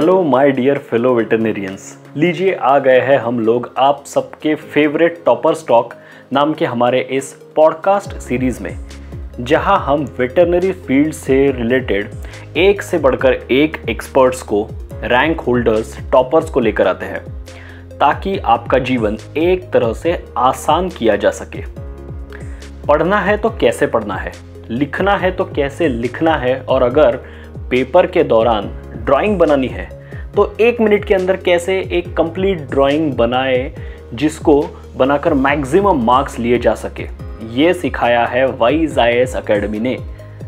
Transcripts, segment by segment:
Hello my dear fellow वेटरनेरियंस, लीजिए आ गए हैं हम लोग आप सबके फेवरेट टॉपर स्टॉक नाम के हमारे इस पॉडकास्ट सीरीज़ में, जहां हम वेटरनरी फील्ड से रिलेटेड एक से बढ़कर एक एक्सपर्ट्स को, रैंक होल्डर्स, टॉपर्स को लेकर आते हैं ताकि आपका जीवन एक तरह से आसान किया जा सके। पढ़ना है तो कैसे पढ़ना है, लिखना है तो कैसे लिखना है, और अगर पेपर के दौरान ड्राइंग बनानी है तो 1 मिनट के अंदर कैसे एक कंप्लीट ड्राइंग बनाए जिसको बनाकर मैक्सिमम मार्क्स लिए जा सके, ये सिखाया है वाइज आईएएस एकेडमी ने।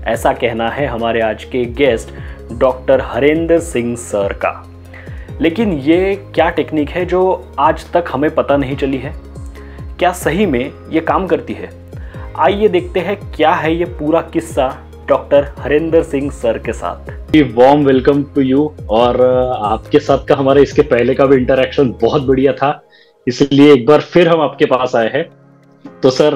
ऐसा कहना है हमारे आज के guest doctor Harendra Singh sir का। लेकिन ये क्या टेक्निक है जो आज तक हमें पता नहीं चली है? क्या सही में ये काम करती है? आइए देखते हैं क्या है ये पूरा किस्सा डॉक्टर हरेंद्र सिंह सर के साथ। Warm welcome to you. और आपके साथ का हमारा इसके पहले का भी इंटरेक्शन बहुत बढ़िया था, इसलिए एक बार फिर हम आपके पास आए हैं। तो सर,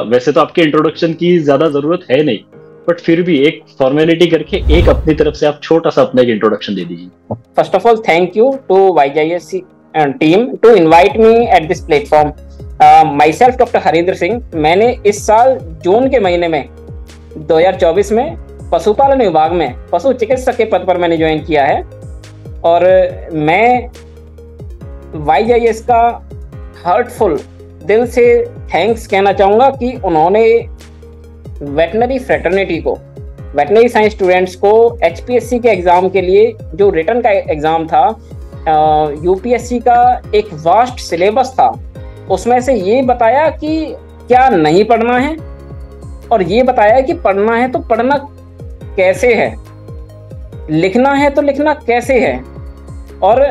वैसे तो आपके इंट्रोडक्शन की ज्यादा जरूरत है नहीं, बट फिर भी एक फॉर्मेलिटी करके एक अपनी तरफ से आप छोटा सा अपना एक इंट्रोडक्शन दे दीजिए। First of all, thank you to YJS team to invite me at this platform. Myself doctor Harendra Singh. मैंने इस साल जून के महीने में 2024 में पशुपालन विभाग में पशु चिकित्सक के पद पर मैंने ज्वाइन किया है। और मैं YJS का हार्टफुल दिल से थैंक्स कहना चाहूँगा कि उन्होंने वेटनरी फ्रेटर्निटी को, वेटनरी साइंस स्टूडेंट्स को HPSC के एग्ज़ाम के लिए जो रिटर्न का एग्ज़ाम था, UPSC का एक वास्ट सिलेबस था, उसमें से ये बताया कि क्या नहीं पढ़ना है और ये बताया कि पढ़ना है तो पढ़ना कैसे है, लिखना है तो लिखना कैसे है, और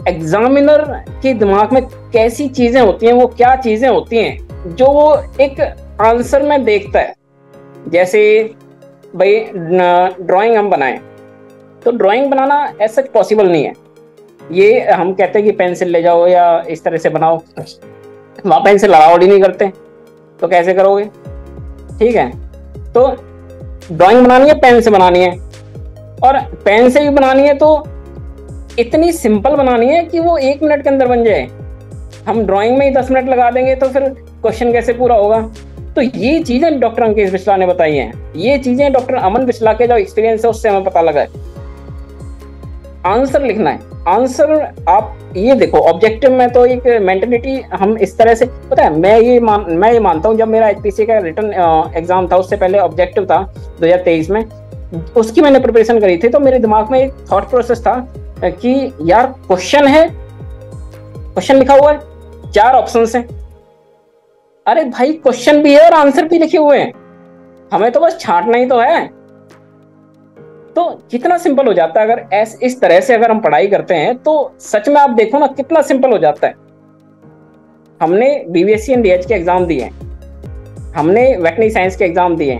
एग्जामिनर के दिमाग में कैसी चीज़ें होती हैं, वो क्या चीज़ें होती हैं जो वो एक आंसर में देखता है। जैसे भाई ड्राइंग हम बनाएं तो ड्राइंग बनाना ऐसा पॉसिबल नहीं है। ये हम कहते हैं कि पेंसिल ले जाओ या इस तरह से बनाओ, वहाँ पेंसिल अलाउड ही नहीं करते, तो कैसे करोगे? ठीक है, तो ड्राइंग बनानी है पेन से बनानी है, और पेन से भी बनानी है तो इतनी सिंपल बनानी है कि वो 1 मिनट के अंदर बन जाए। हम ड्राइंग में ही 10 मिनट लगा देंगे तो फिर क्वेश्चन कैसे पूरा होगा? तो ये चीज़ें डॉक्टर अंकित बिस्ला ने बताई हैं, ये चीज़ें डॉक्टर अमन बिस्ला के जो एक्सपीरियंस है उससे हमें पता लगा है। आंसर लिखना है, आंसर आप ये देखो, ऑब्जेक्टिव में तो एक मेंटलिटी हम इस तरह से, पता है, मैं ये मानता हूँ, जब मेरा HPSC का रिटर्न एग्जाम था उससे पहले ऑब्जेक्टिव था 2023 में, उसकी मैंने प्रिपरेशन करी थी, तो मेरे दिमाग में एक थॉट प्रोसेस था कि यार क्वेश्चन है, क्वेश्चन लिखा हुआ है, 4 ऑप्शन हैं, अरे भाई क्वेश्चन भी है और आंसर भी लिखे हुए हैं, हमें तो बस छांटना ही तो है। तो कितना सिंपल हो जाता है अगर इस तरह से अगर हम पढ़ाई करते हैं, तो सच में आप देखो ना कितना सिंपल हो जाता है। हमने BVSC एंड DH के एग्जाम दिए, हमने वेटनरी साइंस के एग्जाम दिए,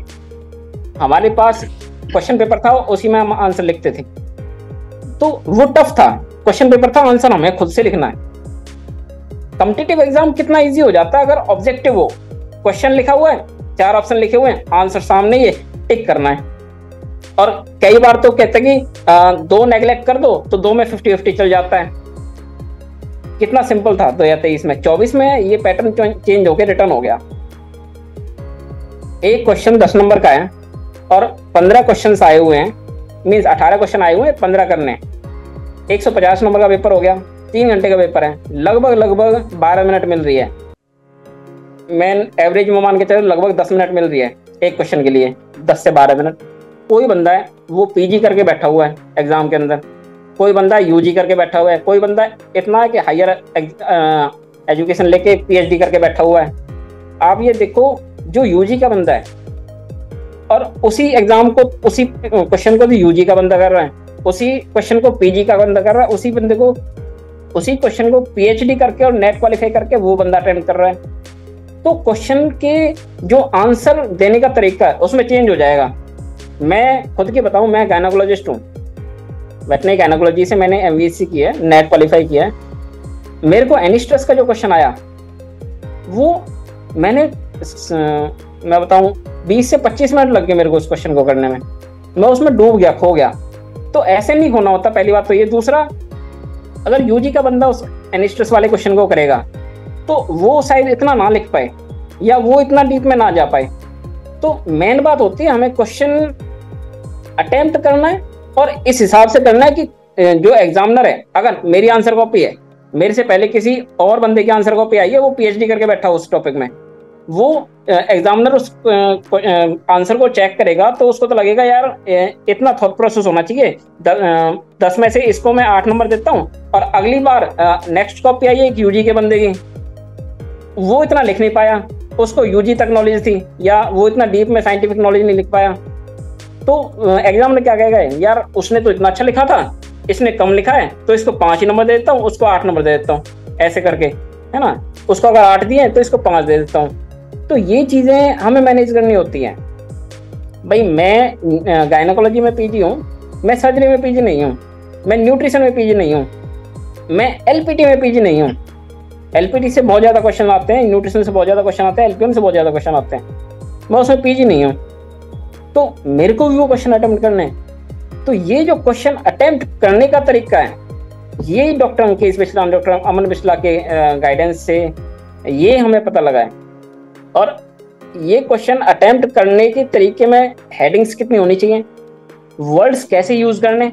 हमारे पास क्वेश्चन पेपर था, उसी में हम आंसर लिखते थे, तो वो टफ था, क्वेश्चन पेपर था, आंसर हमें खुद से लिखना है। कॉम्पिटिटिव एग्जाम कितना इजी हो जाता है अगर ऑब्जेक्टिव हो, क्वेश्चन लिखा हुआ है, 4 ऑप्शन लिखे हुए हैं, आंसर सामने ही है, टिक करना है। और कई बार तो कहते हैं कि 2 नेग्लेक्ट कर दो तो 2 में 50-50 चल जाता है। कितना सिंपल था 2023 में। 24 में ये पैटर्न चेंज होकर रिटर्न हो गया। एक क्वेश्चन 10 नंबर का है और 15 क्वेश्चन आए हुए हैं, मीन्स 18 क्वेश्चन आए हुए हैं, 15 करने, 150 नंबर का पेपर हो गया, 3 घंटे का पेपर है, लगभग 12 मिनट मिल रही है। मैं एवरेज में मान के चलो लगभग 10 मिनट मिल रही है एक क्वेश्चन के लिए, 10 से 12 मिनट। कोई बंदा है वो PG करके बैठा हुआ है एग्जाम के अंदर, कोई बंदा UG करके बैठा हुआ है, कोई बंदा इतना है कि हायर एजुकेशन लेके PhD करके बैठा हुआ है। आप ये देखो, जो UG का बंदा है और उसी एग्जाम को, उसी क्वेश्चन को भी UG का बंदा कर रहा है, उसी क्वेश्चन को PG का बंदा कर रहा है, उसी बंदे को, उसी क्वेश्चन को PhD करके और नेट क्वालिफाई करके वो बंदा अटेम्प्ट कर रहा है। तो क्वेश्चन के जो आंसर देने का तरीका है उसमें चेंज हो जाएगा। मैं खुद की बताऊं, मैं गायनोकोलॉजिस्ट हूँ, वेटनरी गायनोकोलॉजी से मैंने MVSC किया है, नेट क्वालिफाई किया है। मेरे को एनिस्ट्रस का जो क्वेश्चन आया, वो मैं बताऊं 20 से 25 मिनट लग गए मेरे को उस क्वेश्चन को करने में। मैं उसमें डूब गया, खो गया। तो ऐसे नहीं होना होता, पहली बात तो ये। दूसरा, अगर यूजी का बंदा उस एनिस्ट्रस वाले क्वेश्चन को करेगा तो वो शायद इतना ना लिख पाए या वो इतना डीप में ना जा पाए। तो मेन बात होती है हमें क्वेश्चन अटेम्प्ट करना है और इस हिसाब से करना है कि जो एग्जामिनर है, अगर मेरी आंसर कॉपी है, मेरे से पहले किसी और बंदे की आंसर कॉपी आई है, वो पीएचडी करके बैठा उस टॉपिक में, वो एग्जामिनर उस आंसर को चेक करेगा तो उसको तो लगेगा यार इतना थॉट प्रोसेस होना चाहिए, 10 में से इसको मैं 8 नंबर देता हूँ। और अगली बार नेक्स्ट कॉपी आई है एक यूजी के बंदे की, वो इतना लिख नहीं पाया, उसको यूजी तक नॉलेज थी या वो इतना डीप में साइंटिफिक नॉलेज नहीं लिख पाया, तो एग्जाम में क्या कहेगा, यार उसने तो इतना अच्छा लिखा था, इसने कम लिखा है, तो इसको 5 ही नंबर दे देता हूँ, उसको 8 नंबर दे देता हूँ, ऐसे करके, है ना। उसको अगर 8 दिए तो इसको 5 दे देता हूँ। तो ये चीजें हमें मैनेज करनी होती हैं। भाई मैं गायनोकोलॉजी में पीजी हूँ, मैं सर्जरी में पीजी नहीं हूँ, मैं न्यूट्रिशन में पीजी नहीं हूँ, मैं एलपीटी में पीजी नहीं हूँ। एलपीटी से बहुत ज्यादा क्वेश्चन आते हैं, न्यूट्रिशन से बहुत ज्यादा क्वेश्चन आते हैं, एलपीएम से बहुत ज्यादा क्वेश्चन आते हैं, मैं उसमें पीजी नहीं हूँ, तो मेरे को भी वो क्वेश्चन अटेम्प्ट करने हैं। तो ये जो क्वेश्चन अटेम्प्ट करने का तरीका है, ये डॉक्टर अंकेश बिस्ला, डॉक्टर अमन बिस्ला के गाइडेंस से ये हमें पता लगा है। और ये क्वेश्चन अटेम्प्ट करने के तरीके में हेडिंग्स कितनी होनी चाहिए, वर्ड्स कैसे यूज करने,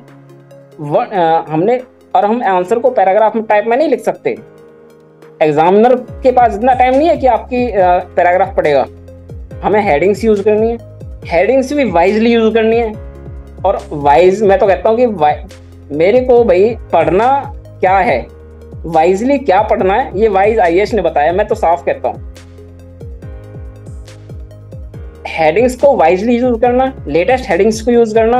हम आंसर को पैराग्राफ में टाइप में नहीं लिख सकते। एग्जामिनर के पास इतना टाइम नहीं है कि आपकी पैराग्राफ पढ़ेगा, हमें हेडिंग्स यूज करनी है, हेडिंग्स भी वाइजली यूज करनी है। और वाइज, मैं तो कहता हूँ कि मेरे को भाई पढ़ना क्या है, वाइजली क्या पढ़ना है, ये वाइज आईएएस ने बताया, मैं तो साफ कहता हूँ। हेडिंग्स को वाइजली यूज करना, लेटेस्ट हेडिंग्स को यूज करना,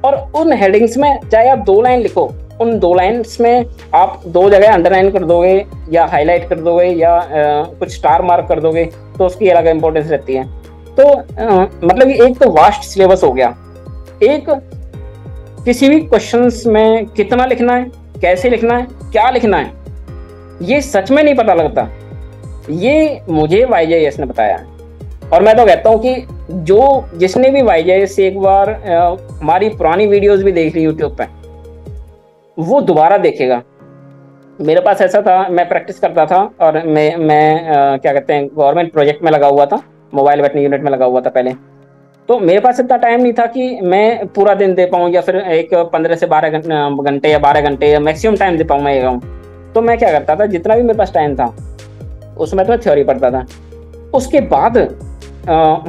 और उन हेडिंग्स में चाहे आप 2 लाइन लिखो, उन 2 लाइन्स में आप 2 जगह अंडरलाइन कर दोगे या हाईलाइट कर दोगे या कुछ स्टार मार्क कर दोगे, तो उसकी अलग इंपॉर्टेंस रहती है। तो मतलब एक तो वास्ट सिलेबस हो गया। एक, किसी भी क्वेश्चंस में कितना लिखना है, कैसे लिखना है, क्या लिखना है, ये सच में नहीं पता लगता। ये मुझे वाईजेएस ने बताया है। और मैं तो कहता हूँ कि जिसने भी वाईजेएस से एक बार हमारी पुरानी वीडियोस भी देख ली यूट्यूब पे, वो दोबारा देखेगा। मेरे पास ऐसा था, मैं प्रैक्टिस करता था और मैं क्या कहते हैं, गवर्नमेंट प्रोजेक्ट में लगा हुआ था, मोबाइल वेटनरी यूनिट में लगा हुआ था पहले। तो मेरे पास इतना टाइम नहीं था कि मैं पूरा दिन दे पाऊँ या फिर एक 15 से 12 घंटे या 12 घंटे या मैक्सिमम टाइम दे पाऊँ मैं एग्जाम। तो मैं क्या करता था, जितना भी मेरे पास टाइम था उसमें तो मैं थ्योरी पढ़ता था। उसके बाद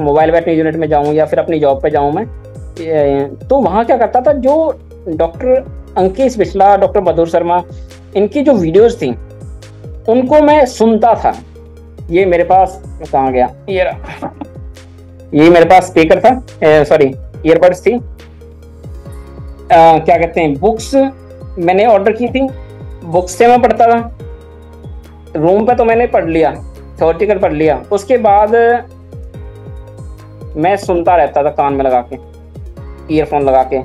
मोबाइल वेटनरी यूनिट में जाऊँ या फिर अपनी जॉब पे जाऊँ मैं, तो वहाँ क्या करता था, जो डॉक्टर अंकेश बिस्ला, डॉक्टर मधुर शर्मा, इनकी जो वीडियोस थी उनको मैं सुनता था। ये मेरे पास कहाँ गया, ये मेरे पास स्पीकर था, सॉरी ईयरबड्स थी, क्या कहते हैं, बुक्स मैंने ऑर्डर की थी, बुक्स से मैं पढ़ता था। रूम पे तो मैंने पढ़ लिया, थ्योरेटिकल पढ़ लिया, उसके बाद मैं सुनता रहता था कान में लगा के, ईयरफोन लगा के।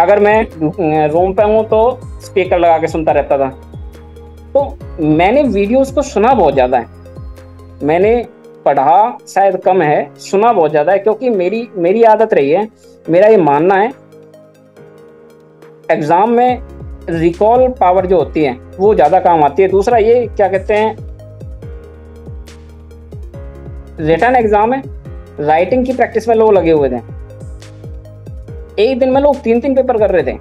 अगर मैं रूम पे हूँ तो स्पीकर लगा के सुनता रहता था। तो मैंने वीडियोस को सुना बहुत ज़्यादा है, मैंने पढ़ा शायद कम है, सुना बहुत ज़्यादा है, क्योंकि मेरी आदत रही है, मेरा ये मानना है एग्ज़ाम में रिकॉल पावर जो होती है वो ज़्यादा काम आती है। दूसरा ये क्या कहते हैं, रिटन एग्ज़ाम है, राइटिंग की प्रैक्टिस में लोग लगे हुए थे। एक दिन में लोग 3 पेपर कर रहे थे।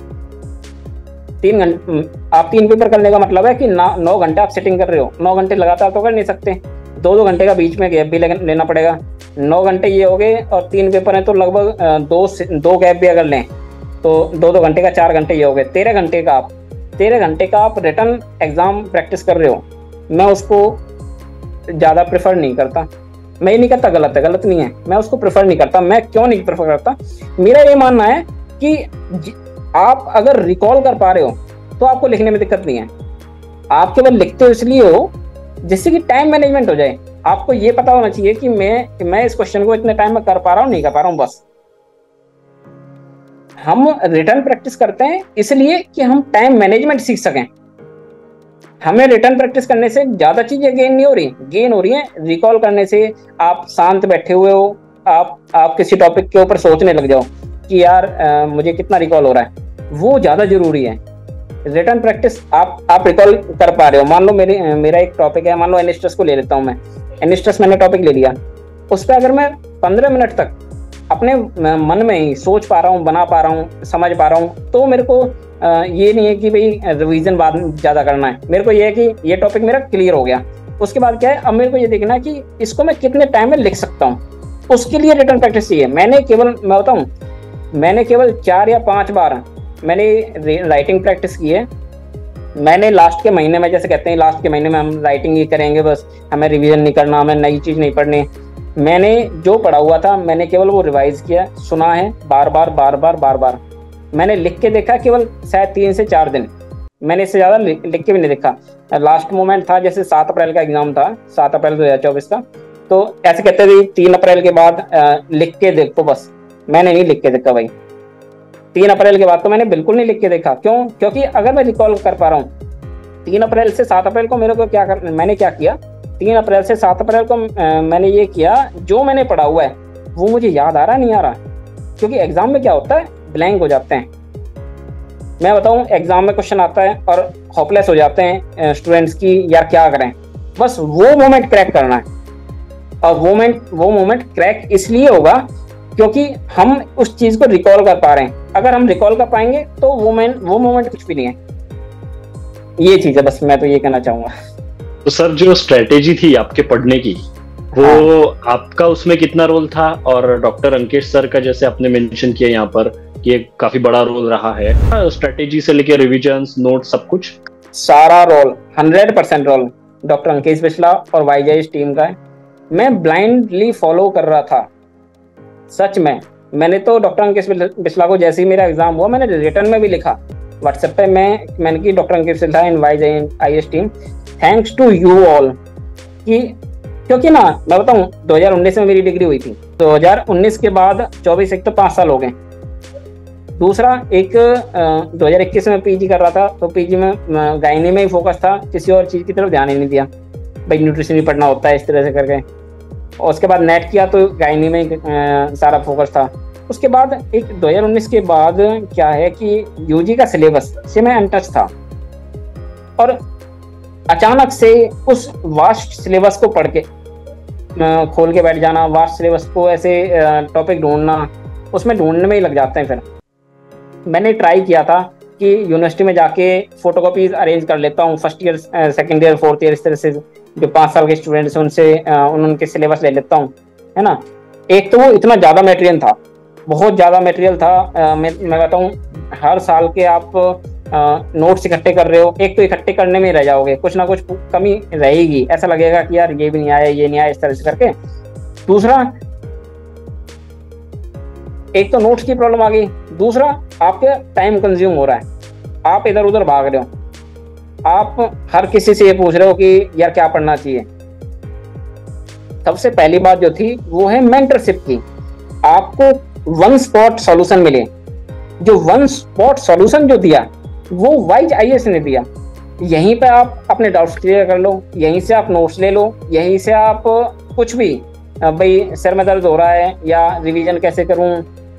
3 घंटे, आप 3 पेपर करने का मतलब है कि 9 घंटे आप सेटिंग कर रहे हो। 9 घंटे लगातार तो कर नहीं सकते, 2-2 घंटे का बीच में गैप भी लेना पड़ेगा। 9 घंटे ये हो गए और 3 पेपर हैं तो लगभग 2 गैप भी अगर लें तो 2-2 घंटे का 4 घंटे ये हो गए। 13 घंटे का आप रिटन एग्ज़ाम प्रैक्टिस कर रहे हो। मैं उसको ज़्यादा प्रेफर नहीं करता। मैं ये नहीं कहता गलत है, गलत नहीं है, मैं उसको प्रेफर नहीं करता। मैं क्यों नहीं प्रेफर करता, मेरा ये मानना है कि आप अगर रिकॉल कर पा रहे हो तो आपको लिखने में दिक्कत नहीं है। आप केवल लिखते हो इसलिए हो जिससे कि टाइम मैनेजमेंट हो जाए। आपको ये पता होना चाहिए कि मैं इस क्वेश्चन को इतने टाइम में कर पा रहा हूँ, नहीं कर पा रहा हूँ। बस हम रिटर्न प्रैक्टिस करते हैं इसलिए कि हम टाइम मैनेजमेंट सीख सकें। हमें रिटर्न प्रैक्टिस करने से ज्यादा चीजें गेन नहीं हो रही, गेन हो रही है रिकॉल करने से। आप शांत बैठे हुए हो, आप किसी टॉपिक के ऊपर सोचने लग जाओ कि यार मुझे कितना रिकॉल हो रहा है, वो ज़्यादा जरूरी है। रिटर्न प्रैक्टिस आप रिकॉल कर पा रहे हो। मान लो मेरा एक टॉपिक है, मान लो एनिस्ट्रस को ले लेता हूँ मैं। एनिस्ट्रस मैंने टॉपिक ले लिया, उस पर अगर मैं 15 मिनट तक अपने मन में ही सोच पा रहा हूँ, बना पा रहा हूँ, समझ पा रहा हूँ, तो मेरे को ये नहीं है कि भाई रिवीजन बाद में ज़्यादा करना है। मेरे को ये है कि ये टॉपिक मेरा क्लियर हो गया। उसके बाद क्या है, अब मेरे को ये देखना है कि इसको मैं कितने टाइम में लिख सकता हूँ। उसके लिए रिटर्न प्रैक्टिस चाहिए। मैं बताऊँ, मैंने केवल 4 या 5 बार मैंने राइटिंग प्रैक्टिस की है। मैंने लास्ट के महीने में, जैसे कहते हैं लास्ट के महीने में हम राइटिंग ही करेंगे, बस हमें रिवीजन नहीं करना, हमें नई चीज़ नहीं पढ़नी। मैंने जो पढ़ा हुआ था मैंने केवल वो रिवाइज किया, सुना है बार बार। मैंने लिख के देखा केवल शायद 3 से 4 दिन, मैंने इससे ज़्यादा लिख के भी नहीं देखा। लास्ट मोमेंट था, जैसे 7 अप्रैल का एग्जाम था, 7 अप्रैल 2024 का, तो ऐसे कहते थे 3 अप्रैल के बाद लिख के देखो, बस मैंने नहीं लिख के देखा भाई। 3 अप्रैल के बाद तो मैंने बिल्कुल नहीं लिख के देखा। क्यों? क्योंकि अगर मैं रिकॉल कर पा रहा हूँ 3 अप्रैल से 7 अप्रैल को मेरे को मैंने क्या किया, 3 अप्रैल से 7 अप्रैल को मैंने ये किया, जो मैंने पढ़ा हुआ है वो मुझे याद आ रहा नहीं आ रहा। क्योंकि एग्जाम में क्या होता है, ब्लैंक हो जाते हैं। मैं बताऊं, एग्जाम में क्वेश्चन आता है और होपलेस हो जाते हैं स्टूडेंट्स की, यार क्या करें। बस वो मोमेंट क्रैक करना है, और वो मोमेंट क्रैक इसलिए होगा क्योंकि हम उस चीज को रिकॉल कर पा रहे हैं। अगर हम रिकॉल कर पाएंगे तो वो मोमेंट कुछ भी नहीं है। ये चीज है, बस मैं तो ये कहना चाहूंगा। तो सर, जो स्ट्रेटेजी थी आपके पढ़ने की, वो आपका उसमें कितना रोल था? और डॉक्टर अंकेश सर का, जैसे आपने मेंशन किया यहाँ पर, कि काफी बड़ा रोल रहा है स्ट्रेटेजी से लेकर रिविजन्स, नोट, सब कुछ, सारा role 100% role doctor Ankesh Bisla और वाईजेएस टीम का है। मैं ब्लाइंडली फॉलो कर रहा था, सच में। मैंने तो डॉक्टर अंकेश बिस्ला को, जैसे ही मेरा एग्जाम हुआ, मैंने रिटर्न में भी लिखा व्हाट्सएप पे, मैंने की doctor Ankesh Bisla and YJS team, thanks to you all. क्योंकि ना मैं बताऊं, 2019 में मेरी डिग्री हुई थी, 2019 के बाद 24, एक तो 5 साल हो गए। दूसरा, एक 2021 में पीजी कर रहा था, तो पीजी में गायनी में ही फोकस था, किसी और चीज़ की तरफ ध्यान ही नहीं दिया। भाई न्यूट्रिशन भी पढ़ना होता है, इस तरह से करके। और उसके बाद नेट किया तो गायनी में सारा फोकस था। उसके बाद एक 2019 के बाद क्या है कि यूजी का सिलेबस से मैं अनटच था, और अचानक से उस वास्ट सिलेबस को पढ़ के खोल के बैठ जाना, वास्ट सिलेबस को ऐसे टॉपिक ढूंढना, उसमें ढूंढने में ही लग जाते हैं। फिर मैंने ट्राई किया था कि यूनिवर्सिटी में जाके फोटोकॉपीज अरेंज कर लेता हूँ, first year, second year, fourth year, इस तरह से जो 5 साल के स्टूडेंट्स हैं उनसे उनके सिलेबस ले लेता हूँ, है ना। एक तो वो इतना ज़्यादा मटेरियल था, बहुत ज़्यादा मटेरियल था। मैं बताऊँ, हर साल के आप नोट्स इकट्ठे कर रहे हो, एक तो इकट्ठे करने में रह जाओगे, कुछ ना कुछ कमी रहेगी, ऐसा लगेगा कि यार ये भी नहीं आया, ये नहीं आया, इस तरह से करके। दूसरा, एक तो नोट्स की प्रॉब्लम आ गई, दूसरा आपके टाइम कंज्यूम हो रहा है, आप इधर उधर भाग रहे हो, आप हर किसी से ये पूछ रहे हो कि यार क्या पढ़ना चाहिए। सबसे पहली बात जो थी वो है मेंटरशिप की। आपको वन स्पॉट सॉल्यूशन मिले। जो वन स्पॉट सॉल्यूशन जो दिया वो वाइज आईएएस ने दिया। यहीं पे आप अपने डाउट्स क्लियर कर लो, यहीं से आप नोट्स ले लो, यहीं से आप कुछ भी, भाई सर में दर्द हो रहा है या रिवीजन कैसे करूं,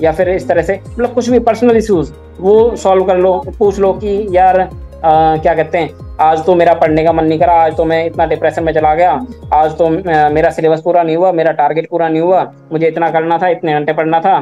या फिर इस तरह से, मतलब कुछ भी पर्सनल इश्यूज वो सॉल्व कर लो। पूछ लो कि यार क्या कहते हैं, आज तो मेरा पढ़ने का मन नहीं करा, आज तो मैं इतना डिप्रेशन में चला गया, आज तो मेरा सिलेबस पूरा नहीं हुआ, मेरा टारगेट पूरा नहीं हुआ, मुझे इतना करना था, इतने घंटे पढ़ना था,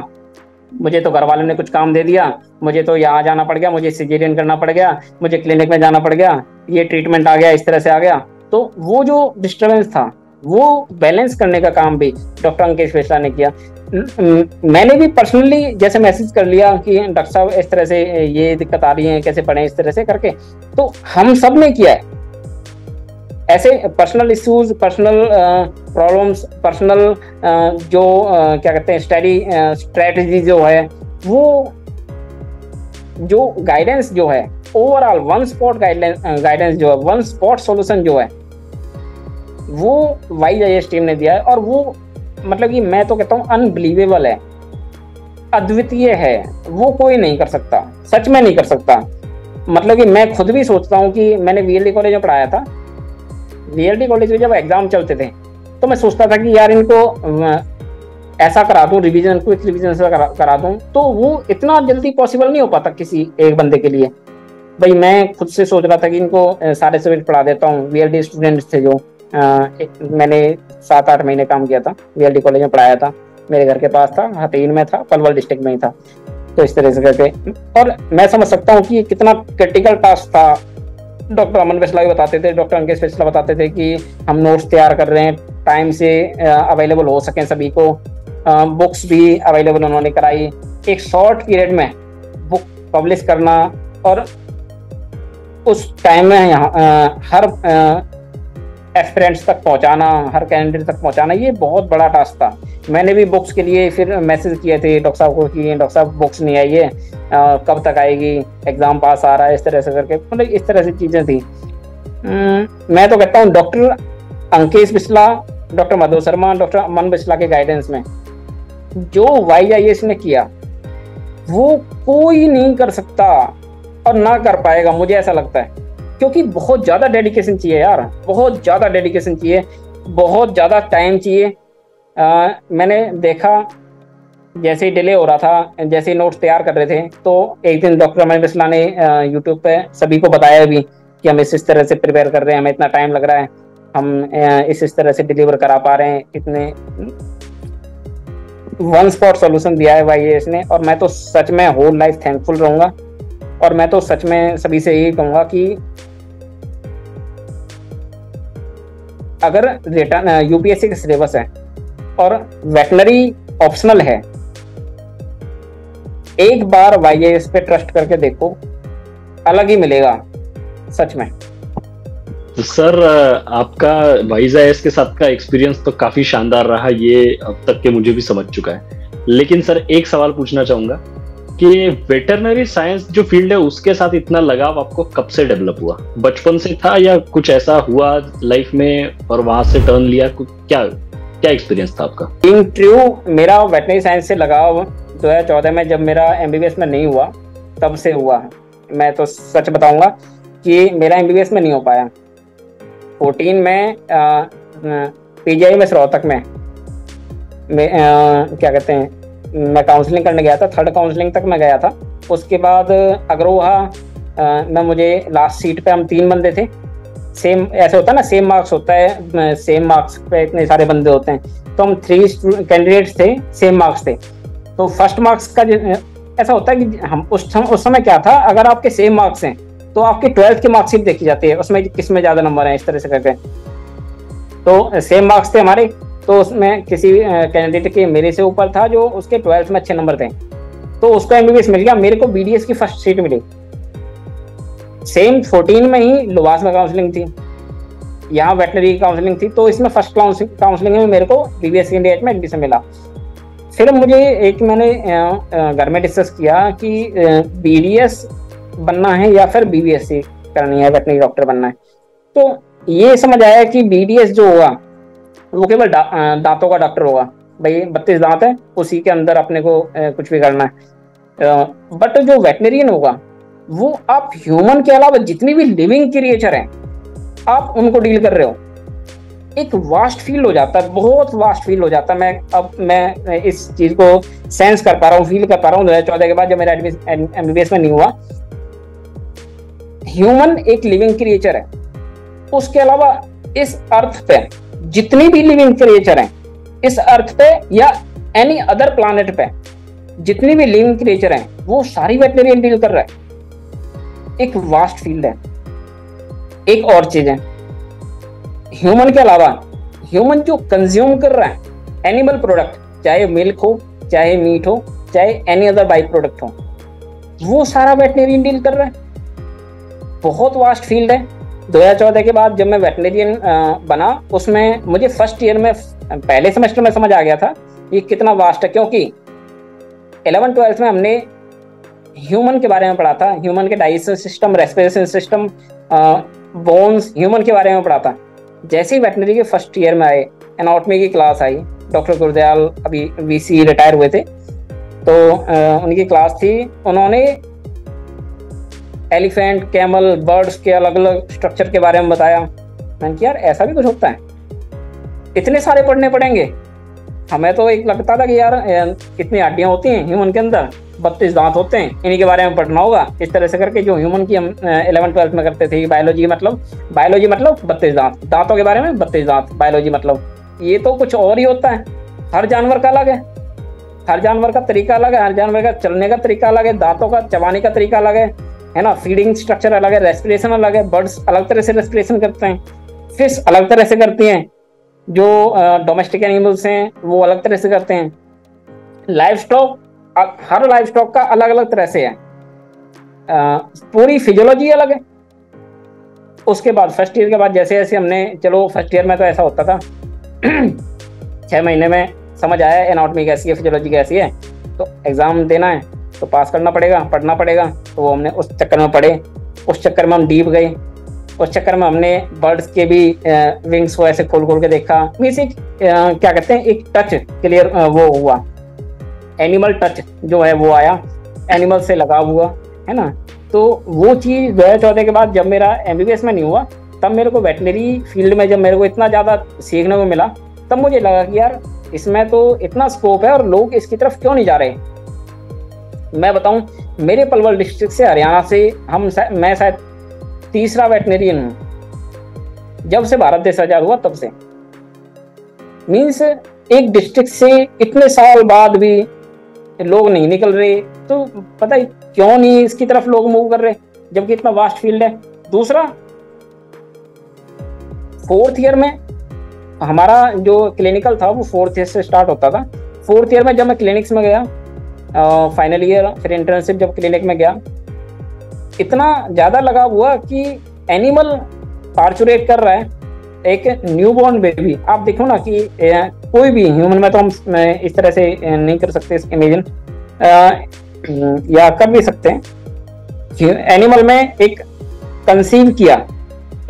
मुझे तो घर वालों ने कुछ काम दे दिया, मुझे तो यहाँ जाना पड़ गया, मुझे सिजेरियन करना पड़ गया, मुझे क्लिनिक में जाना पड़ गया, ये ट्रीटमेंट आ गया, इस तरह से आ गया। तो वो जो डिस्टर्बेंस था वो बैलेंस करने का काम भी डॉक्टर अंकेश बिस्ला ने किया। मैंने भी पर्सनली जैसे मैसेज कर लिया कि डॉक्टर साहब इस तरह से ये दिक्कत आ रही है, कैसे पढ़ें, इस तरह से करके, तो हम सब ने किया है। ऐसे personal issues, personal problems, personal जो क्या कहते हैं स्ट्रेटजी जो है, वो जो गाइडेंस जो है, ओवरऑल वन स्पॉट गाइडेंस जो है, वन स्पॉट सॉल्यूशन जो है, वो वाईजेएस टीम ने दिया है। और वो मतलब कि मैं तो कहता हूँ अनबिलीवेबल है, अद्वितीय है, वो कोई नहीं कर सकता, सच में नहीं कर सकता। मतलब कि मैं खुद भी सोचता हूँ कि मैंने वीएलडी कॉलेज में पढ़ाया था, वीएलडी कॉलेज में जब एग्जाम चलते थे तो मैं सोचता था कि यार इनको ऐसा करा दूं, रिवीजन क्विक रिवीजन से करा दूं, तो वो इतना जल्दी पॉसिबल नहीं हो पाता किसी एक बंदे के लिए। भाई मैं खुद से सोच रहा था कि इनको सारे सब्जेक्ट पढ़ा देता हूँ। वीएलडी स्टूडेंट्स थे जो मैंने 7-8 महीने काम किया था, वीएलडी कॉलेज में पढ़ाया था, मेरे घर के पास था, हथीन में था, पलवल डिस्ट्रिक्ट में ही था। तो इस तरह से करके, और मैं समझ सकता हूँ कि कितना क्रिटिकल टास्क था। डॉक्टर अमन बिस्ला बताते थे, डॉक्टर अंकित बिस्ला बताते थे कि हम नोट्स तैयार कर रहे हैं, टाइम से अवेलेबल हो सकें सभी को। बुक्स भी अवेलेबल उन्होंने कराई, एक शॉर्ट पीरियड में बुक पब्लिश करना, और उस टाइम में यहाँ हर एस्पिरेंट्स तक पहुंचाना, हर कैंडिडेट तक पहुंचाना, ये बहुत बड़ा टास्क था। मैंने भी बुक्स के लिए फिर मैसेज किए थे डॉक्टर साहब को कि डॉक्टर साहब बुक्स नहीं आई है, कब तक आएगी, एग्जाम पास आ रहा है, इस तरह से करके, मतलब इस तरह से चीजें थी। मैं तो कहता हूँ doctor Ankesh Bisla, doctor Madhu Sharma, doctor Aman Bisla के गाइडेंस में जो YIS ने किया वो कोई नहीं कर सकता और ना कर पाएगा, मुझे ऐसा लगता है। क्योंकि बहुत ज्यादा डेडिकेशन चाहिए यार, बहुत ज्यादा डेडिकेशन चाहिए, बहुत ज्यादा टाइम चाहिए। मैंने देखा जैसे ही डिले हो रहा था, जैसे ही नोट्स तैयार कर रहे थे, तो एक दिन डॉक्टर अमन बिस्ला ने यूट्यूब पे सभी को बताया भी कि हम इस तरह से प्रिपेयर कर रहे हैं, हमें इतना टाइम लग रहा है, हम इस तरह से डिलीवर करा पा रहे हैं, इतने वन स्पॉट सोल्यूशन दिया है YIS ने। और मैं तो सच में होल लाइफ थैंकफुल रहूंगा, और मैं तो सच में सभी से यही कहूंगा कि अगर रिटर्न UPSC का सिलेबस है और वेटनरी ऑप्शनल है, एक बार YIS पे ट्रस्ट करके देखो, अलग ही मिलेगा सच में। सर आपका YIS के साथ का एक्सपीरियंस तो काफी शानदार रहा, ये अब तक के मुझे भी समझ चुका है। लेकिन सर एक सवाल पूछना चाहूंगा कि वेटरनरी साइंस जो फील्ड है उसके साथ इतना लगाव आपको कब से डेवलप हुआ? बचपन से था या कुछ ऐसा हुआ लाइफ में और वहां से टर्न लिया? क्या क्या एक्सपीरियंस था आपका? इन ट्रू मेरा वेटनरी साइंस से लगाव 2014 में जब मेरा MBBS में नहीं हुआ तब से हुआ। मैं तो सच बताऊंगा कि मेरा MBBS में नहीं हो पाया। 14 में PGI में रोहतक में क्या कहते हैं, मैं काउंसलिंग करने गया था, 3rd काउंसलिंग तक मैं गया था। उसके बाद अग्रोहा में मुझे लास्ट सीट पे हम 3 बंदे थे, सेम ऐसे होता है ना, सेम मार्क्स होता है, सेम मार्क्स पे इतने सारे बंदे होते हैं, तो हम 3 कैंडिडेट्स थे, सेम मार्क्स थे। तो फर्स्ट मार्क्स का ऐसा होता है कि हम उस समय क्या था, अगर आपके सेम मार्क्स हैं तो आपकी 12th की मार्कशीट देखी जाती है, उसमें किसमें ज्यादा नंबर है, इस तरह से करके। तो सेम मार्क्स थे हमारे, तो उसमें किसी कैंडिडेट के मेरे से ऊपर था जो उसके 12th में अच्छे नंबर थे, तो उसको MBBS मिल गया, मेरे को BDS की फर्स्ट सीट मिली। सेम 14 में ही लुवास में काउंसलिंग थी, यहाँ वेटनरी काउंसलिंग थी, तो इसमें फर्स्ट काउंसलिंग में मेरे को BBS इंडिया में एडमिशन मिला। फिर मुझे मैंने घर में डिस्कस किया कि BDS बनना है या फिर BBSC करनी है, वेटनरी डॉक्टर बनना है। तो ये समझ आया कि BDS जो होगा वो केवल दांतों का डॉक्टर होगा, भाई 32 दांत है, उसी के अंदर अपने को कुछ भी करना है। बट जो वेटनरियन होगा वो आप ह्यूमन के अलावा जितनी भी लिविंग क्रिएचर हैं आप उनको डील कर रहे हो। एक वास्ट फील हो जाता है, बहुत वास्ट फील हो जाता है। मैं इस चीज को सेंस कर पा रहा हूँ, फील कर पा रहा हूँ 2014 के बाद जब मेरा MBBS में नहीं हुआ। ह्यूमन एक लिविंग क्रिएचर है, उसके अलावा इस अर्थ पे जितनी भी लिविंग क्रिएचर हैं, इस अर्थ पे या एनी अदर प्लैनेट पे जितनी भी लिविंग क्रिएचर हैं वो सारी वेटनरियन डील कर रहा है। एक वास्ट फील्ड है। एक और चीज है, ह्यूमन के अलावा ह्यूमन जो कंज्यूम कर रहा है एनिमल प्रोडक्ट, चाहे मिल्क हो, चाहे मीट हो, चाहे एनी अदर बाई प्रोडक्ट हो, वो सारा वेटनरियन डील कर रहा है। बहुत वास्ट फील्ड है। 2014 के बाद जब मैं वेटनरियन बना, उसमें मुझे फर्स्ट ईयर में पहले सेमेस्टर में समझ आ गया था ये कितना वास्ट है, क्योंकि 11th-12th में हमने ह्यूमन के बारे में पढ़ा था, ह्यूमन के digestion system, respiration system, bones, human के बारे में पढ़ा था। जैसे ही वेटनरी के फर्स्ट ईयर में आए, एनाटॉमी की क्लास आई, डॉक्टर गुरदयाल अभी VC रिटायर हुए थे, तो उनकी क्लास थी। उन्होंने एलिफेंट, कैमल, बर्ड्स के अलग अलग स्ट्रक्चर के बारे में बताया। मैंने कहा यार ऐसा भी कुछ होता है, इतने सारे पढ़ने पड़ेंगे? हमें तो एक लगता था कि यार कितनी हड्डियां होती हैं ह्यूमन के अंदर, 32 दांत होते हैं, इन्हीं के बारे में पढ़ना होगा। इस तरह से करके जो ह्यूमन की हम 11th-12th में करते थे, बायोलॉजी मतलब 32 दांत, दांतों के बारे में 32 दांत, बायोलॉजी मतलब ये तो कुछ और ही होता है। हर जानवर का अलग है, हर जानवर का तरीका अलग है, हर जानवर का चलने का तरीका अलग है, दांतों का चबाने का तरीका अलग है ना, फीडिंग स्ट्रक्चर अलग है, रेस्पिरेशन अलग है, बर्ड्स अलग तरह से रेस्पिरेशन करते हैं, फिश अलग तरह से करती हैं, जो डोमेस्टिक एनिमल्स हैं वो अलग तरह से करते हैं, लाइव स्टॉक, हर लाइव स्टॉक का अलग अलग तरह से है, पूरी फिजियोलॉजी अलग है। उसके बाद फर्स्ट ईयर के बाद जैसे जैसे हमने, चलो फर्स्ट ईयर में तो ऐसा होता था 6 महीने में समझ आया एनाटॉमी कैसी है, फिजियोलॉजी कैसी है, तो एग्जाम देना है तो पास करना पड़ेगा, पढ़ना पड़ेगा, तो वो हमने उस चक्कर में पढ़े, उस चक्कर में हम डीप गए, उस चक्कर में हमने बर्ड्स के भी विंग्स को ऐसे खोल खोल के देखा। मीन्स एक क्या कहते हैं, एक टच क्लियर वो हुआ, एनिमल टच जो है वो आया, एनिमल से लगाव हुआ, है ना। तो वो चीज़ 2014 के बाद जब मेरा MBBS में नहीं हुआ, तब मेरे को वेटनरी फील्ड में जब मेरे को इतना ज़्यादा सीखने को मिला, तब मुझे लगा कि यार इसमें तो इतना स्कोप है और लोग इसकी तरफ क्यों नहीं जा रहे। मैं बताऊं, मेरे पलवल डिस्ट्रिक्ट से, हरियाणा से मैं शायद तीसरा वेटनेरियन हूँ जब से भारत देश आजाद हुआ तब से। मीन्स एक डिस्ट्रिक्ट से इतने साल बाद भी लोग नहीं निकल रहे, तो पता है क्यों नहीं इसकी तरफ लोग मूव कर रहे, जबकि इतना वास्ट फील्ड है। दूसरा, 4th ईयर में हमारा जो क्लिनिकल था वो 4th ईयर से स्टार्ट होता था। 4th ईयर में जब मैं क्लिनिक्स में गया, फाइनल ईयर फिर इंटर्नशिप जब क्लिनिक में गया, इतना ज़्यादा लगा हुआ कि एनिमल पार्चुरेट कर रहा है एक न्यूबॉर्न बेबी। आप देखो ना कि कोई भी ह्यूमन में तो हम इस तरह से नहीं कर सकते इमेजिन, या कर भी सकते हैं। एनिमल में एक कंसीव किया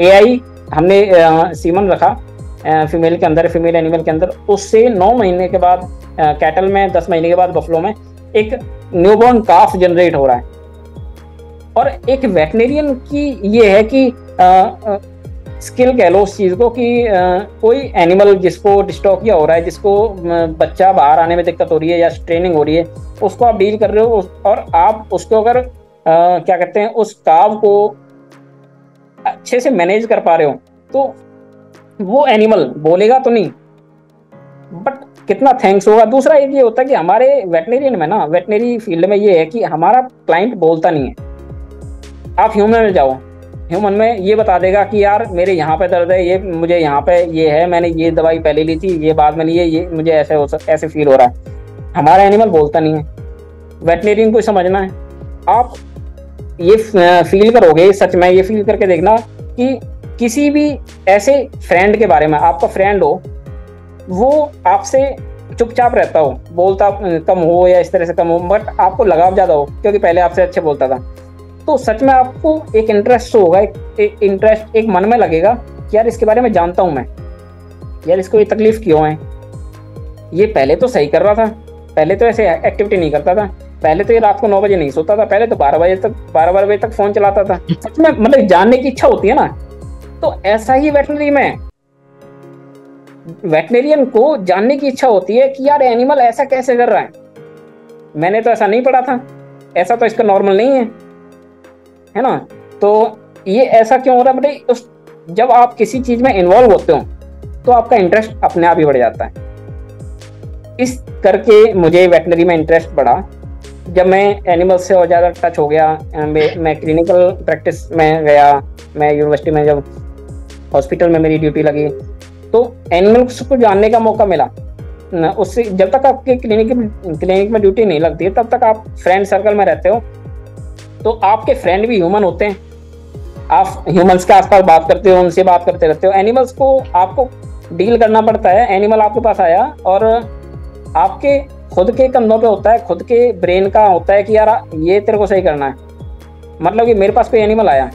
AI, हमने सीमन रखा फीमेल के अंदर, फीमेल एनिमल के अंदर, उससे 9 महीने के बाद कैटल में, 10 महीने के बाद बफलो में एक न्यूबॉर्न काफ जनरेट हो रहा है। और एक वेटनेरियन की ये है कि स्किल कह लो उस चीज़ को कि कोई एनिमल जिसको डिस्टॉकिया हो रहा है, जिसको बच्चा बाहर आने में दिक्कत हो रही है या स्ट्रेनिंग हो रही है, उसको आप डील कर रहे हो, और आप उसको अगर क्या कहते हैं, उस काव को अच्छे से मैनेज कर पा रहे हो, तो वो एनिमल बोलेगा तो नहीं, बट कितना थैंक्स होगा। दूसरा एक ये होता है कि हमारे वेटनेरियन में ना, वेटनरी फील्ड में ये है कि हमारा क्लाइंट बोलता नहीं है। आप ह्यूमन में जाओ, ह्यूमन में ये बता देगा कि यार मेरे यहाँ पे दर्द है, ये मुझे यहाँ पे ये है, मैंने ये दवाई पहले ली थी, ये बाद में ली है, ये मुझे ऐसे फील हो रहा है। हमारा एनिमल बोलता नहीं है। वेटनेरियन को समझना है, आप ये फील करोगे, सच में ये फील करके देखना कि किसी भी ऐसे फ्रेंड के बारे में, आपका फ्रेंड हो, वो आपसे चुपचाप रहता हो, बोलता कम हो या इस तरह से कम हो, बट आपको लगाव ज़्यादा हो क्योंकि पहले आपसे अच्छे बोलता था, तो सच में आपको एक इंटरेस्ट होगा, एक इंटरेस्ट एक मन में लगेगा कि यार इसके बारे में जानता हूँ मैं, यार इसको ये तकलीफ क्यों है, ये पहले तो सही कर रहा था, पहले तो ऐसे एक्टिविटी नहीं करता था, पहले तो ये रात को 9 बजे नहीं सोता था, पहले तो 12 बजे तक फोन चलाता था। सच में मतलब जानने की इच्छा होती है ना। तो ऐसा ही वेटनरी में, वेटनेरियन को जानने की इच्छा होती है कि यार एनिमल ऐसा कैसे कर रहा है, मैंने तो ऐसा नहीं पढ़ा था, ऐसा तो इसका नॉर्मल नहीं है ना। तो ये ऐसा क्यों हो रहा है, मतलब जब आप किसी चीज में इन्वॉल्व होते हो तो आपका इंटरेस्ट अपने आप ही बढ़ जाता है। इस करके मुझे वेटनरी में इंटरेस्ट बढ़ा जब मैं एनिमल्स से और ज़्यादा टच हो गया। मैं क्लिनिकल प्रैक्टिस में गया, मैं यूनिवर्सिटी में जब हॉस्पिटल में मेरी ड्यूटी लगी तो एनिमल्स को जानने का मौका मिला। उससे जब तक आपके क्लिनिक में ड्यूटी नहीं लगती है तब तक आप फ्रेंड सर्कल में रहते हो, तो आपके फ्रेंड भी ह्यूमन होते हैं, आप ह्यूमंस के आसपास बात करते हो, उनसे बात करते रहते हो। एनिमल्स को आपको डील करना पड़ता है। एनिमल आपके पास आया और आपके खुद के कंधों पे होता है, खुद के ब्रेन का होता है कि यार ये तेरे को सही करना है। मतलब कि मेरे पास कोई एनिमल आया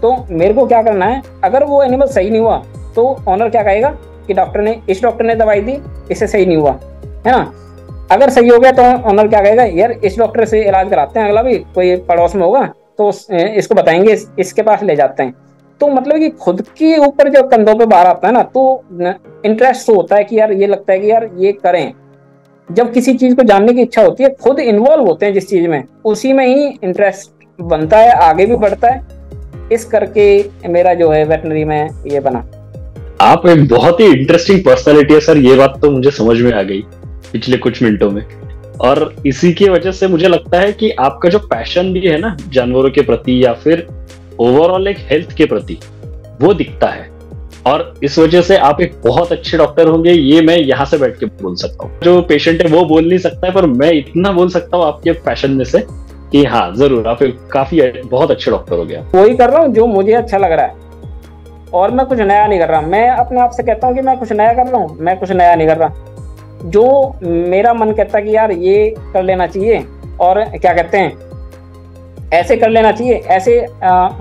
तो मेरे को क्या करना है, अगर वो एनिमल सही नहीं हुआ तो ऑनर क्या कहेगा कि इस डॉक्टर ने दवाई दी, इससे सही नहीं हुआ, है ना। अगर सही हो गया तो ऑनर क्या कहेगा, यार इस डॉक्टर से इलाज कराते हैं, अगला भी कोई पड़ोस में होगा तो इसको बताएंगे, इसके पास ले जाते हैं। तो मतलब कि खुद के ऊपर जब कंधों पे बाहर आता है ना, तो इंटरेस्ट होता है कि यार ये लगता है कि यार ये करें, जब किसी चीज को जानने की इच्छा होती है, खुद इन्वॉल्व होते हैं जिस चीज में, उसी में ही इंटरेस्ट बनता है, आगे भी बढ़ता है। इस करके मेरा जो है वेटनरी में ये बना। आप एक बहुत ही इंटरेस्टिंग पर्सनालिटी है सर, ये बात तो मुझे समझ में आ गई पिछले कुछ मिनटों में। और इसी की वजह से मुझे लगता है कि आपका जो पैशन भी है ना जानवरों के प्रति या फिर ओवरऑल एक हेल्थ के प्रति, वो दिखता है। और इस वजह से आप एक बहुत अच्छे डॉक्टर होंगे, ये मैं यहाँ से बैठ के बोल सकता हूँ। जो पेशेंट है वो बोल नहीं सकता है, पर मैं इतना बोल सकता हूँ आपके पैशन में से कि हाँ जरूर आप काफी बहुत अच्छे डॉक्टर हो गया। वही कर रहा हूँ जो मुझे अच्छा लग रहा है, और मैं कुछ नया नहीं कर रहा। मैं अपने आप से कहता हूँ कि मैं कुछ नया कर रहा हूँ, मैं कुछ नया नहीं कर रहा। जो मेरा मन कहता है कि यार ये कर लेना चाहिए, और क्या कहते हैं ऐसे कर लेना चाहिए, ऐसे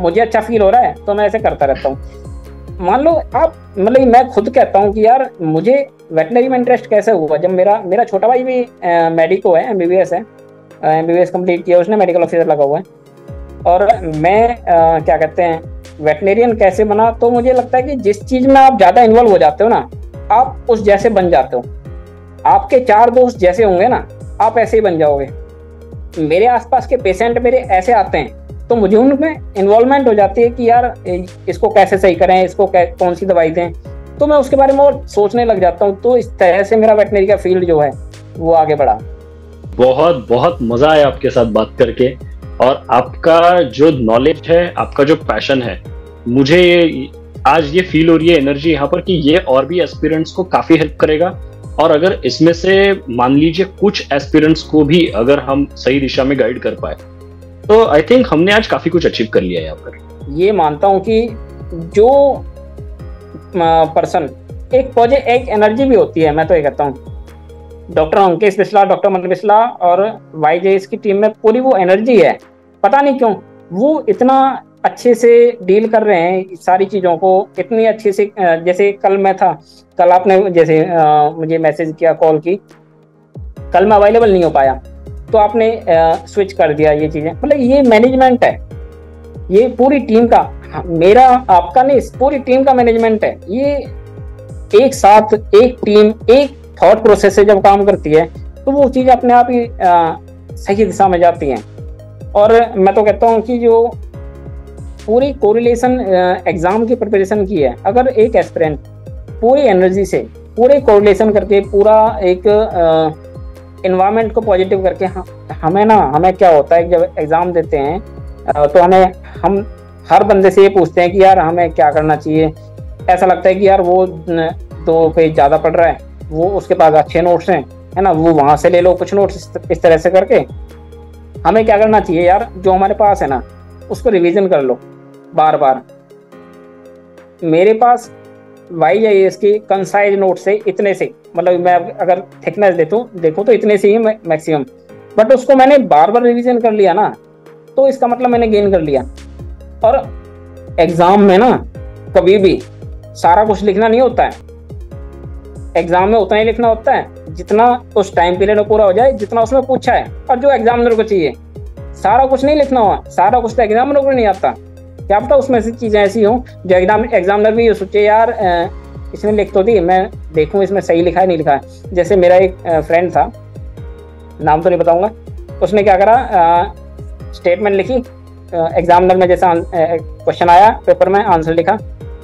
मुझे अच्छा फील हो रहा है तो मैं ऐसे करता रहता हूँ। मान लो आप, मतलब मैं खुद कहता हूँ कि यार मुझे वेटनरी में इंटरेस्ट कैसे हुआ, जब मेरा छोटा भाई भी मेडिको है, एमबीबीएस है, एमबीबीएस कंप्लीट किया उसने, मेडिकल ऑफिसर लगा हुआ है। और मैं क्या कहते हैं वेटनेरियन कैसे बना, तो मुझे लगता है कि जिस चीज में आप ज्यादा इन्वॉल्व हो जाते हो ना, आप उस जैसे बन जाते हो। आपके 4 दोस्त जैसे होंगे ना, आप ऐसे ही बन जाओगे। मेरे आसपास के पेशेंट मेरे ऐसे आते हैं तो मुझे उनमें इन्वॉल्वमेंट हो जाती है कि यार इसको कैसे सही करें, इसको कौन सी दवाई दें, तो मैं उसके बारे में और सोचने लग जाता हूँ। तो इस तरह से मेरा वेटनरी का फील्ड जो है वो आगे बढ़ा। बहुत बहुत मजा आया आपके साथ बात करके, और आपका जो नॉलेज है, आपका जो पैशन है, मुझे आज ये फील हो रही है एनर्जी यहाँ पर कि ये और भी एस्पिरेंट्स को काफी हेल्प करेगा। और अगर इसमें से मान लीजिए कुछ एस्पिरेंट्स को भी अगर हम सही दिशा में गाइड कर पाए, तो आई थिंक हमने आज काफी कुछ अचीव कर लिया है यहाँ पर। ये मानता हूँ कि जो पर्सन एक एनर्जी भी होती है, मैं तो ये कहता हूँ डॉक्टर अंकेश बिस्ला, डॉक्टर मन बिस्ला और वाईजेएस की टीम में पूरी वो एनर्जी है। पता नहीं क्यों वो इतना अच्छे से डील कर रहे हैं सारी चीज़ों को, इतनी अच्छे से। जैसे कल मैं था, कल आपने जैसे मुझे मैसेज किया, कॉल की, कल मैं अवेलेबल नहीं हो पाया तो आपने स्विच कर दिया ये चीज़ें। मतलब ये मैनेजमेंट है, ये पूरी टीम का, मेरा आपका नहीं, पूरी टीम का मैनेजमेंट है। ये एक साथ एक टीम एक थॉट प्रोसेस से जब काम करती है तो वो चीज़ अपने आप ही सही दिशा में जाती हैं। और मैं तो कहता हूँ कि जो पूरी कोरिलेशन एग्जाम की प्रिपरेशन की है, अगर एक एस्पिरेंट पूरी एनर्जी से पूरे कोरिलेशन करके पूरा एक एनवायरनमेंट को पॉजिटिव करके, हमें क्या होता है जब एग्जाम देते हैं तो हम हर बंदे से ये पूछते हैं कि यार हमें क्या करना चाहिए। ऐसा लगता है कि यार वो 2 पेज ज़्यादा पढ़ रहा है, वो उसके पास अच्छे नोट्स हैं, है ना, वो वहाँ से ले लो कुछ नोट्स, इस तरह से करके हमें क्या करना चाहिए यार, जो हमारे पास है ना उसको रिवीजन कर लो बार बार। मेरे पास वाईजेएस के कंसाइज नोट से इतने से, मतलब मैं अगर थिकनेस देखूं तो इतने से ही मैक्सिमम, बट उसको मैंने बार बार रिवीजन कर लिया ना, तो इसका मतलब मैंने गेन कर लिया। और एग्जाम में ना कभी भी सारा कुछ लिखना नहीं होता है, एग्जाम में उतना ही लिखना होता है जितना उस टाइम पीरियड में पूरा हो जाए, जितना उसमें पूछा है और जो एग्जामिनर को चाहिए। सारा कुछ नहीं लिखना हुआ, सारा कुछ तो एग्जामिनर को नहीं आता। क्या पता उसमें से चीज़ें ऐसी हों जो एग्जामिनर भी ये सोचे यार इसमें लिख तो दी, मैं देखूं इसमें सही लिखा है नहीं लिखा है। जैसे मेरा एक फ्रेंड था, नाम तो नहीं बताऊंगा, उसने क्या करा, स्टेटमेंट लिखी, एग्जामिनर में जैसा क्वेश्चन आया पेपर में आंसर लिखा,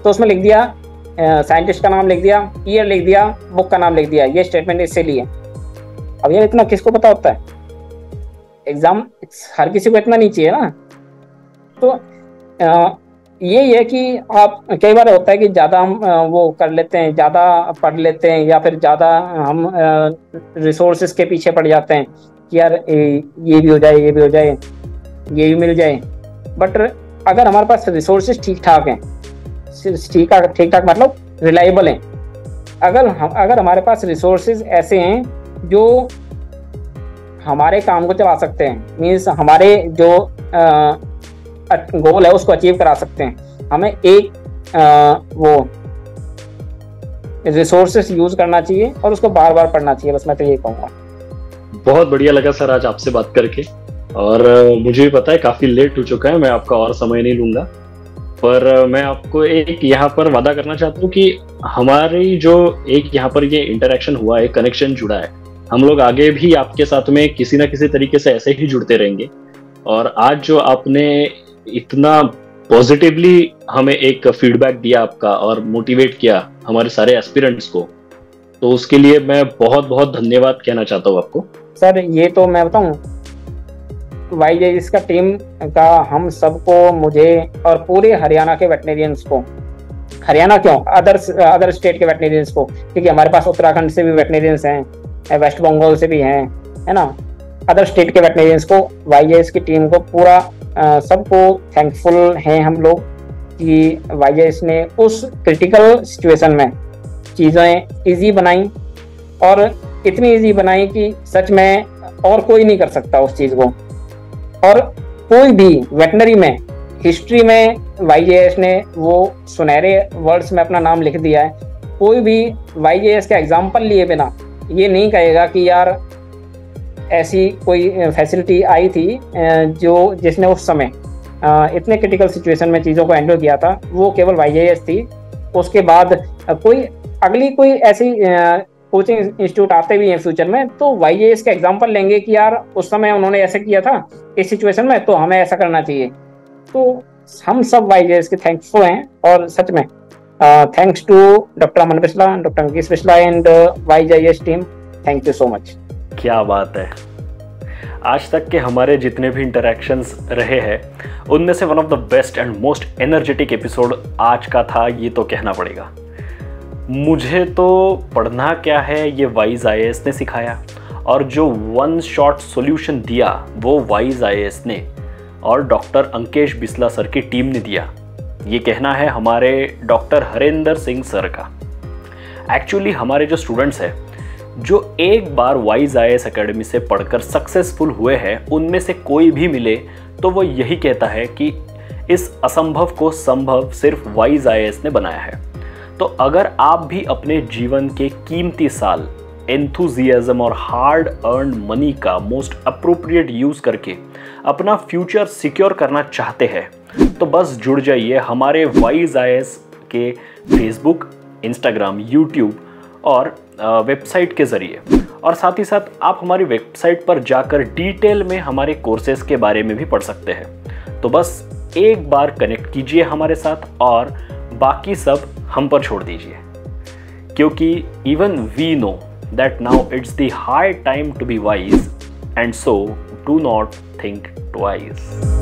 तो उसमें लिख दिया साइंटिस्ट का नाम लिख दिया, ईयर लिख दिया, बुक का नाम लिख दिया, ये स्टेटमेंट इससे लिए। अब यार इतना किसको पता होता है, एग्जाम हर किसी को इतना नहीं चाहिए ना। तो यही है कि आप, कई बार होता है कि ज़्यादा हम वो कर लेते हैं, ज़्यादा पढ़ लेते हैं, या फिर ज़्यादा हम रिसोर्सेज के पीछे पड़ जाते हैं कि यार ये भी हो जाए, ये भी हो जाए, ये भी मिल जाए। बट अगर हमारे पास रिसोर्सेज ठीक ठाक हैं, ठीक ठाक मतलब रिलायबल हैं, अगर हमारे पास रिसोर्सेज ऐसे हैं जो हमारे काम को चला सकते हैं, मीन्स हमारे जो गोल है उसको अचीव करा सकते हैं, हमें एक वो रिसोर्सेस यूज करना चाहिए और उसको बार बार पढ़ना चाहिए। बस मैं तो ये कहूँगा। बहुत बढ़िया लगा सर आज आपसे बात करके, और मुझे भी पता है काफी लेट हो चुका है, मैं आपका और समय नहीं लूंगा, पर मैं आपको एक यहाँ पर वादा करना चाहता हूँ कि हमारी जो एक यहाँ पर ये इंटरेक्शन हुआ है, कनेक्शन जुड़ा है, हम लोग आगे भी आपके साथ में किसी ना किसी तरीके से ऐसे ही जुड़ते रहेंगे। और आज जो आपने इतना पॉजिटिवली हमें एक फीडबैक दिया आपका और मोटिवेट किया हमारे सारे एस्पिरेंट्स को, तो उसके लिए मैं बहुत बहुत धन्यवाद कहना चाहता हूँ आपको। सर ये तो मैं बताऊं, YJS का टीम का हम सबको, मुझे और पूरे हरियाणा के वेटनेरियंस को, हरियाणा क्यों, अदर स्टेट के वेटनेरियंस को, क्योंकि हमारे पास उत्तराखंड से भी वेटनेरियंस हैं, वेस्ट बंगाल से भी हैं, है ना, अदर स्टेट के वेटनेरियंस को, YJS की टीम को पूरा सबको थैंकफुल हैं हम लोग कि YJS ने उस क्रिटिकल सिचुएशन में चीज़ें इजी बनाई, और इतनी इजी बनाई कि सच में और कोई नहीं कर सकता उस चीज़ को। और कोई भी वेटनरी में हिस्ट्री में YJS ने वो सुनहरे वर्ड्स में अपना नाम लिख दिया है। कोई भी YJS का एग्जाम्पल लिए बिना ये नहीं कहेगा कि यार ऐसी कोई फैसिलिटी आई थी जिसने उस समय इतने क्रिटिकल सिचुएशन में चीज़ों को हैंडल किया था, वो केवल YJS थी। उसके बाद कोई ऐसी कोचिंग इंस्टीट्यूट आते भी हैं फ्यूचर में, तो YJS का एग्जाम्पल लेंगे कि यार उस समय उन्होंने ऐसा किया था इस सिचुएशन में, तो हमें ऐसा करना चाहिए। तो हम सब YJS के थैंकफुल हैं, और सच में thanks to doctor Aman Bisla, doctor Ankit Bisla and YJS team, thank you so much. क्या बात है। आज तक के हमारे जितने भी इंटरेक्शंस रहे हैं उनमें से one of the best and most energetic episode आज का था, ये तो कहना पड़ेगा। मुझे तो पढ़ना क्या है ये वाइज IAS ने सिखाया, और जो वन शॉट सॉल्यूशन दिया वो वाइज IAS ने और डॉक्टर अंकेश बिस्ला सर की टीम ने दिया। ये कहना है हमारे डॉक्टर हरेंद्र सिंह सर का। एक्चुअली हमारे जो स्टूडेंट्स हैं जो एक बार वाइज IAS एकेडमी से पढ़कर सक्सेसफुल हुए हैं, उनमें से कोई भी मिले तो वो यही कहता है कि इस असंभव को संभव सिर्फ वाइज IAS ने बनाया है। तो अगर आप भी अपने जीवन के कीमती साल एंथुजियाज्म और हार्ड अर्न मनी का मोस्ट अप्रोप्रिएट यूज करके अपना फ्यूचर सिक्योर करना चाहते हैं, तो बस जुड़ जाइए हमारे वाइज IAS के फेसबुक, इंस्टाग्राम, यूट्यूब और वेबसाइट के ज़रिए। और साथ ही साथ आप हमारी वेबसाइट पर जाकर डिटेल में हमारे कोर्सेज के बारे में भी पढ़ सकते हैं। तो बस एक बार कनेक्ट कीजिए हमारे साथ और बाकी सब हम पर छोड़ दीजिए, क्योंकि even we know that now it's the high time to be wise, and so do not think twice.